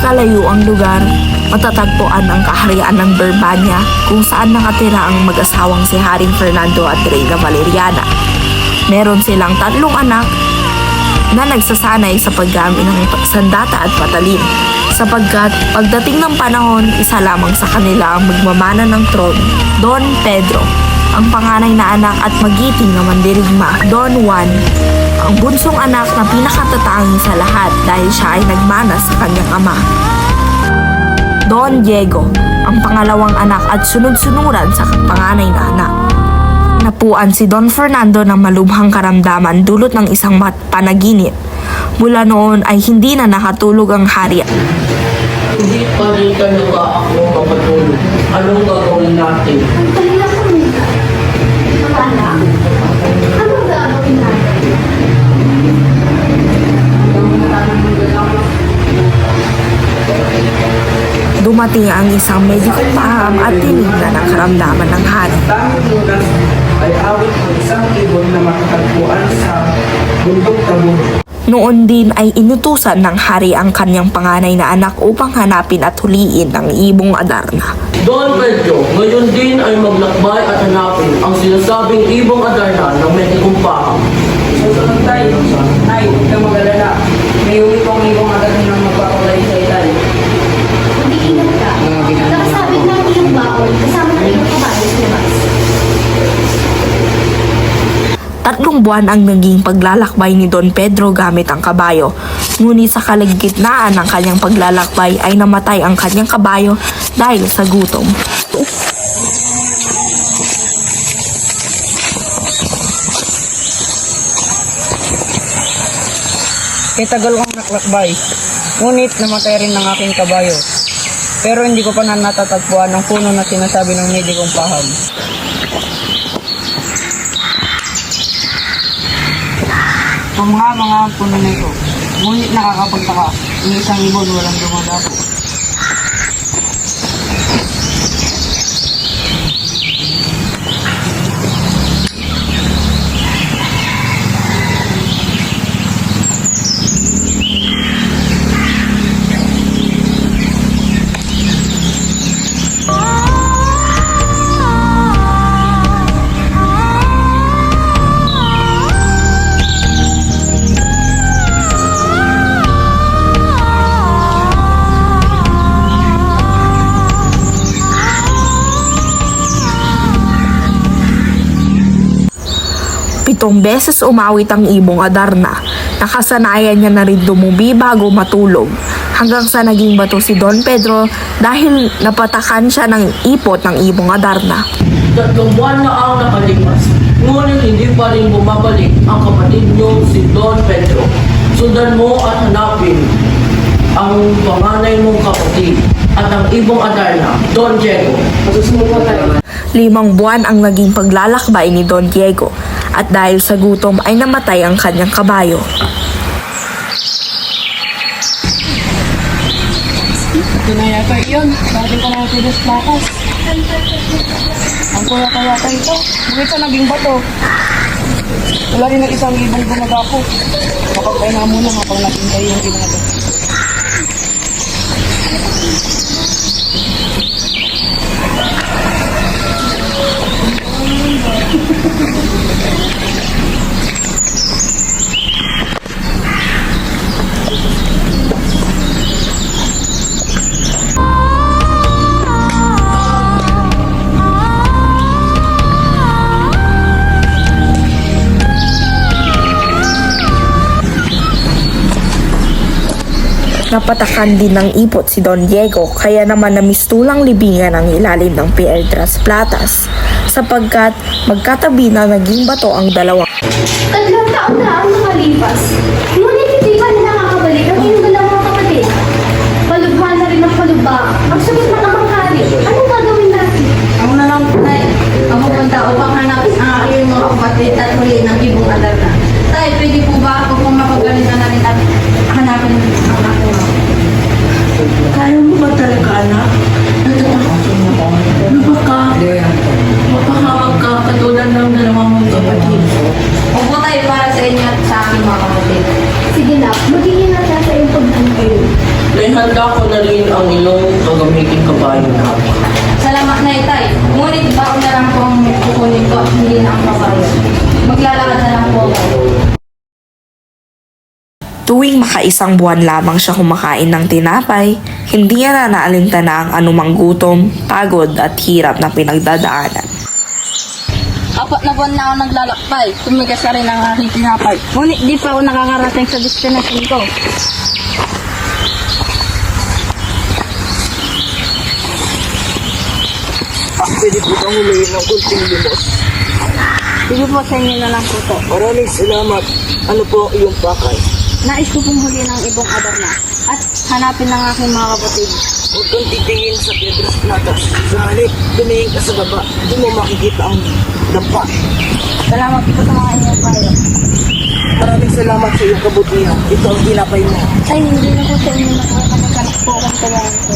kalayuang lugar, matatagpuan ang kaharian ng Birmania kung saan nakatira ang mag-asawang si Haring Fernando at Reyna Valeriana. Meron silang 3 anak na nagsasanay sa paggamit ng sandata at patalim, sapagkat pagdating ng panahon, isa lamang sa kanila ang magmamana ng trono, Don Pedro, ang panganay na anak at magiting na mandirigma, Don Juan, ang bunsong anak na pinakatatangi sa lahat dahil siya ay nagmana sa kanyang ama, Don Diego, ang pangalawang anak at sunod-sunuran sa panganay na anak. Napuan si Don Fernando ng malubhang karamdaman dulot ng isang panaginip. Mula noon ay hindi na nakatulog ang hari. Hindi pa rin talaga ako mapatulog. Anong gagawin natin? Kanina kami. Akala. Anong gagawin natin? Dumating ang isang medikong paham at tinignan ang karamdaman ng hari. Tanging lunas ay awit ng isang ibon na matatagpuan sa bundok Tabor. Noon din ay inutusan ng hari ang kanyang panganay na anak upang hanapin at huliin ang ibong Adarna. Don Pedro, ngayon din ay maglakbay at hanapin ang sinasabing ibong Adarna ng medikong paham. Susunod tayo. Nay, huwag kang mag-alala. May uwi pong ibong agad ng magpakulay sa itali. Mag-iingat ka. Nakasabit natin yung baon kasama na yung kabayo sa labas. 3 buwan ang naging paglalakbay ni Don Pedro gamit ang kabayo. Ngunit sa kalagitnaan ng kanyang paglalakbay ay namatay ang kanyang kabayo dahil sa gutom. Tagal kong naklakbay. Ngunit namatay rin ng aking kabayo. Pero hindi ko pa na natatagpuan ang puno na sinasabi ng medikong paham. Ang mga puno na ito. Ngunit nakakapagtaka. Yung isang ibon walang dumadapo. Pitong beses umawit ang ibong Adarna. Nakasanayan niya na rin dumubi bago matulog. Hanggang sa naging bato si Don Pedro dahil napatakan siya ng ipot ng ibong Adarna. 3 buwan na ang nakalipas. Ngunit hindi pa rin bumabalik ang kapatid niyo si Don Pedro. Sundan mo at hanapin ang panganay mong kapatid at ang ibong Adarna, Don Diego. Masusunod pa tayo. 5 buwan ang naging paglalakbay ni Don Diego at dahil sa gutom ay namatay ang kanyang kabayo. Ito na yata yun. Dating ko na yung pilos plakas. Ang kuya-kayata ito. Bakit siya naging bato? Wala rin ng isang ibong gumagako. Kapag na muna habang nakintay yung ibang ito. Napatakan din ng ipot si Don Diego kaya naman namistulang libingan ang ilalim ng Piedras Platas sapagkat magkatabi na naging bato ang dalawa. 3 taon na ang nakalipas. Ngunit hindi pa nila nakakabalik ang iyong dalawang kapatid. Palubha na rin ang palubha. Ang sagot ng amang hari. Anong gagawin natin? Ako na lang, Tay. Ako punta upang hanapin ang aking mga kapatid at huli ng ibong Adarna. Tay, pwede po ba ako kung mapagalitan natin at hanapin ang aking mga Kaya mo ba talaga, anak? Ano ba ka? Mapahawag ka katulad ng dalawang mong kapatid. Opo, Tay, para sa inyo at sa aking mga kapatid. Sige na, magiging nasa sa iyong pag-antay. Dahil handa ko na at hindi na ang babae. Maglalakad na lang po ako. Tuwing makaisang buwan lamang siya kumakain ng tinapay, hindi niya na naalintana ang anumang gutom, pagod at hirap na pinagdadaanan. 4 na buwan na ako naglalakbay. Tumigas ka rin ang aking tinapay. Ngunit di pa ako nakakarating sa destination ko. Pwede po bang humingi ng kunting limos? Sige po sa inyo na lang po to. Maraming salamat. Ano po ang iyong pakay? Nais ko pong huli ng ibong Adarna at hanapin ng aking mga kapatid. Huwag kang titingin sa Piedras Platas. Sa halip, tumingin ka sa baba. Di mo makikita ang dampa. Salamat po sa mga inyong payo. Maraming salamat sa iyong kabutihan. Ito ang tinapay mo. Ay, hindi na po sa inyo nakakanakalak po akong tawahan ko.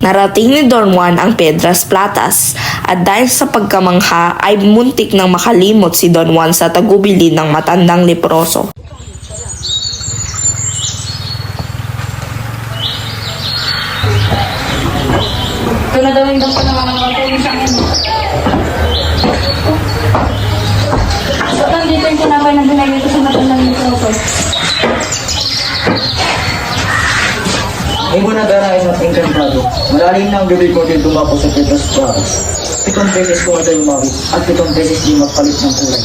Narating ni Don Juan ang Piedras Platas at dahil sa pagkamangha ay muntik nang makalimot si Don Juan sa tagubilin ng matandang leproso. Ito na daw yung daw na mga matulong sa akin. So, nandito yung tinapay na binigay ko sa matandang leproso. Ay mo nag-aray sa engkantado. Malalim na ang gabi ko din dumapo sa Piedras Platas. 7 beses ko na umawit at 7 beses di magpalit ng kulay.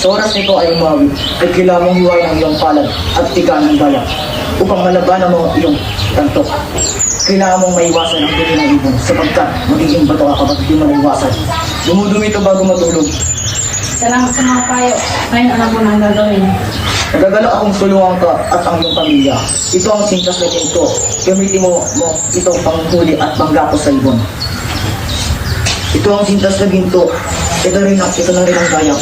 Sa oras nito ay umawit ay kailangan mong hiwain ang iyong palad at tigaan ng balak upang malabanan mo ang iyong tantok. Kailangan mong maiwasan ang gabi ng ibon sapagkat magiging bato ka kapag di mo naiwasan. Dumudumi ito bago matulog. Salamat sa mga payo. Ngayon, alam mo na ang gagawin. Nagagala akong tulungan ka at ang iyong pamilya. Ito ang sintas na ginto. Gamitin mo itong panghuli at panggapos sa ibon. Ito ang sintas na ginto. Ito na rin ang gayak.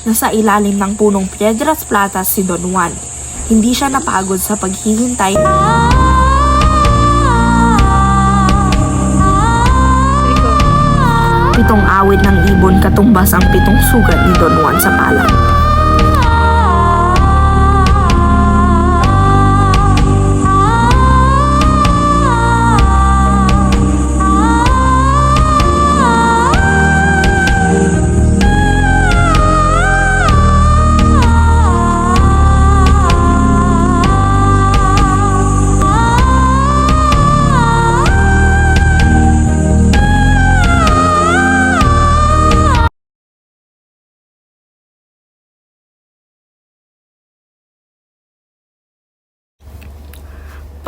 Nasa ilalim ng punong Piedras Platas si Don Juan. Hindi siya napagod sa paghihintay. Pitong awit ng ibon katumbas ang 7 sugat ni Don Juan sa palad.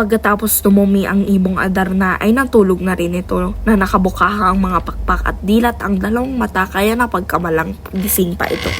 Pagkatapos tumumi ang ibong Adarna ay natulog na rin ito na nakabukaha ang mga pakpak at dilat ang 2 mata kaya napagkamalang gising pa ito.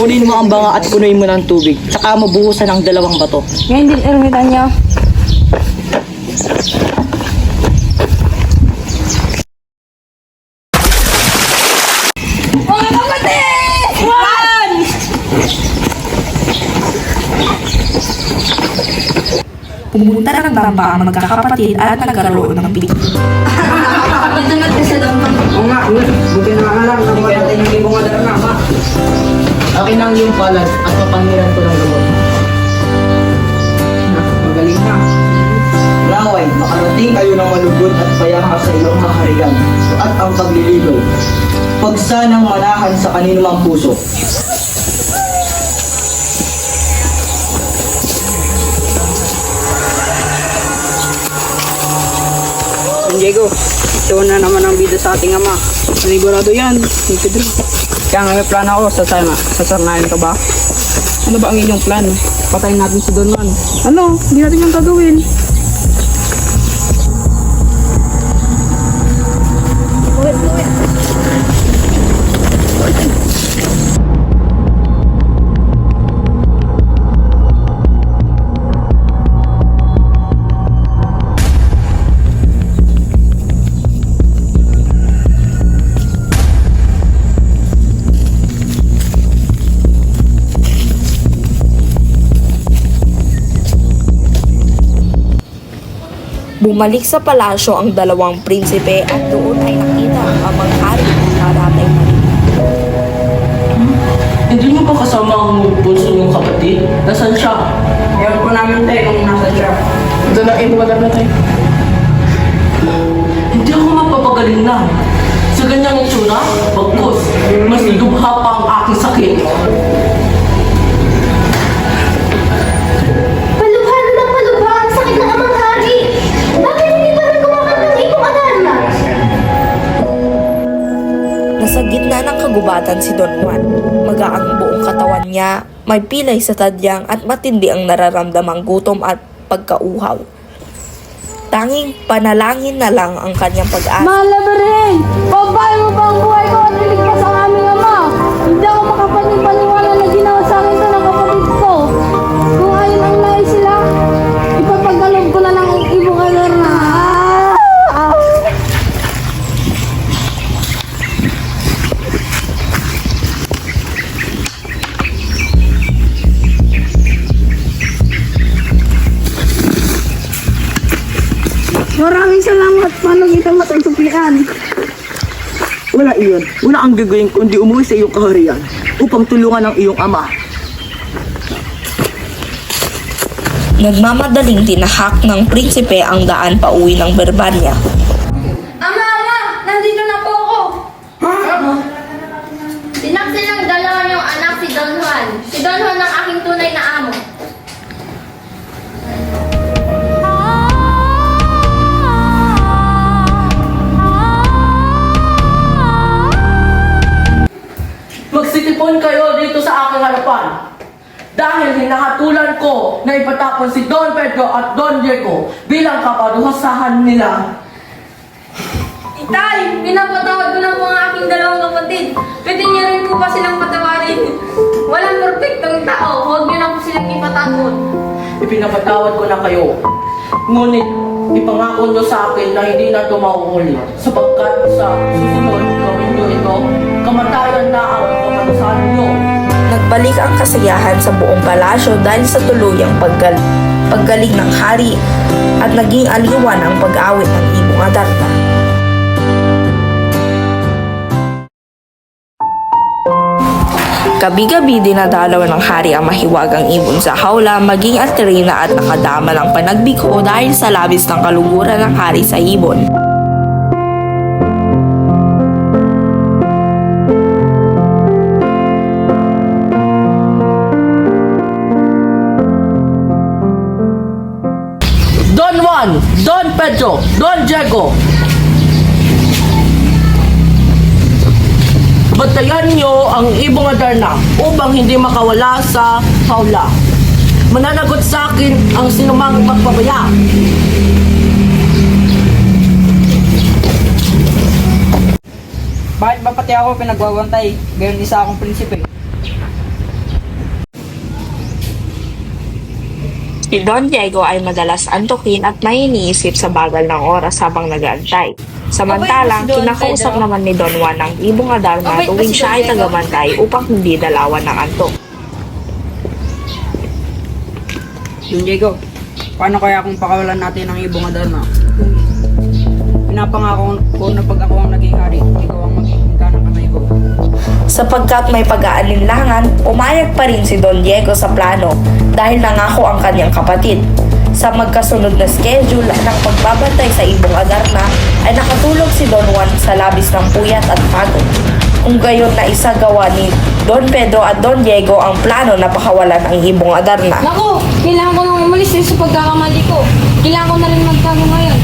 Kunin mo ang banga at punuin mo ng tubig. Saka mo buhusan ang 2 bato. Ngayon din, ermitan niyo. Mga kapatid! Juan! Pumunta na ng damba ang magkakapatid at nagkaroon ng bitik. Dito na kasi lang. Oo nga, buti na nga lang. Nabuhay natin yung ibong Adarna, ma. Akin ang iyong palad at mapangiran ko ng gamot. Magaling na. Naway, makarating kayo ng malugod at payaha sa iyong kaharian at ang pagliligaw. Pagsanang manahan sa kaninumang puso. San Diego, Ito na naman ang bida sa ating ama. Panigurado yan, ni Pedro. Kaya nga may plano ako, sasarnayan ka ba? Ano ba ang inyong plan? Patayin natin si Don Juan. Ano? Hindi natin yung gagawin. Bumalik sa palasyo ang dalawang prinsipe at doon ay nakita ang amang hari ng naratay mali. Hindi niyo ba kasama ang bunso niyong kapatid? Nasaan siya? Ewan po namin tayo kung nasa siya. Ito na, inuwalan na tayo. Hindi ako mapapagaling na. Sa ganyang itsura, bagkus, mas lubha pa ang aking sakit. Palubha na ng palubha ang sakit ng amang hari. Bakit hindi pa rin kumakanta ng ibong Adarna? Nasa gitna ng kagubatan si Don Juan. Magaang buong katawan niya, may pilay sa tadyang at matindi ang nararamdamang gutom at pagkauhaw. Tanging panalangin na lang ang kanyang pag-asa. Malabarin! Pagbahay mo ba ang buhay ko at iligtas ang aming ama? Hindi ako makapaniwala na ginawa sa akin ito ng kapatid ko. Kung ayun ang nais sila, ipapagalob ko na lang ang ibong Adarna. Maraming salamat. Paano kita matagsuplian? Wala iyon. Wala ang gagawin kundi umuwi sa iyong kaharian upang tulungan ang iyong ama. Nagmamadaling tinahak ng prinsipe ang daan pauwi ng Berbanya. Ama! Nandito na po ako! Sinaksin ng dalawa niyong anak si Don Juan. Si Don Juan ang aking tunay na amo. Magsitipon kayo dito sa aking harapan. Dahil hinahatulan ko na ipatapon si Don Pedro at Don Diego bilang kaparusahan nila. Itay! Pinapatawad ko na po ang aking dalawang kapatid. Pwede niyo rin po ba silang patawarin? Walang perfectong tao. Huwag niyo na po silang ipatapon. Ipinapatawad ko na kayo. Ngunit ipangako nyo sa akin na hindi na ito mauulit. Sapagkat sa susunod gawin nyo ito, kamatayan na ang pamanusahan nyo. Nagbalik ang kasiyahan sa buong palasyo dahil sa tuluyang paggaling ng hari at naging aliwan ang pag-awit ng ibong Adarna. Gabi-gabi dinadalaw ng hari ang mahiwagang ibon sa hawla, maging Atrina at nakadama ng panagbiko dahil sa labis ng kaluguran ng hari sa ibon. Don Juan, Don Pedro, Don Diego. Bantayan nyo ang ibong Adarna upang hindi makawala sa hawla. Mananagot sa akin ang sinumang magpabaya. Bakit ba pati ako pinagwawantay? Gayon isa akong prinsipe. Si Don Diego ay madalas antukin at may iniisip sa bagal ng oras habang nag-aantay. Samantalang, kinakausap naman ni Don Juan ang ibong Adarna tuwing siya ay tagamantay upang hindi dalawan ng antok. Don Diego, paano kaya kung pakawalan natin ang ibong Adarna? Pinapangako ko na pag ako ang naging hari, ikaw ang maging kanang kamay ko. Sapagkat may pag-aalinlangan, umayag pa rin si Don Diego sa plano dahil nangako ang kanyang kapatid. Sa magkasunod na schedule ng pagbabantay sa ibong Adarna ay nakatulog si Don Juan sa labis ng puyat at pagod. Kung gayon na isagawa ni Don Pedro at Don Diego ang plano na pakawalan ang ibong Adarna. Naku! Kailangan ko nang umalis sa pagkakamali ko. Kailangan ko na rin magtago ngayon.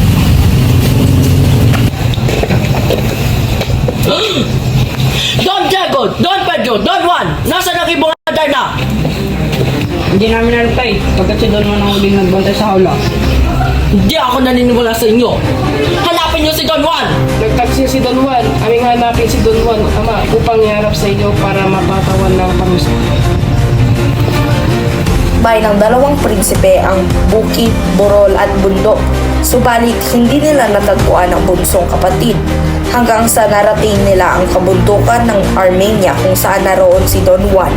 Pedro, Don Juan, nasaan ang ibong Darna? Hindi namin alam tay, pagkat si Don Juan ang huling nagbantay sa hawla. Hindi ako naniniwala sa inyo. Hanapin niyo si Don Juan! Nagtaksi si Don Juan, aming hanapin si Don Juan, Ama, upang iharap sa inyo para mapatawan ng parusa. Bay ng dalawang prinsipe ang bukid, burol at bundok. Subalit hindi nila natagpuan ang bunsong kapatid hanggang sa narating nila ang kabundukan ng Armenia kung saan naroon si Don Juan.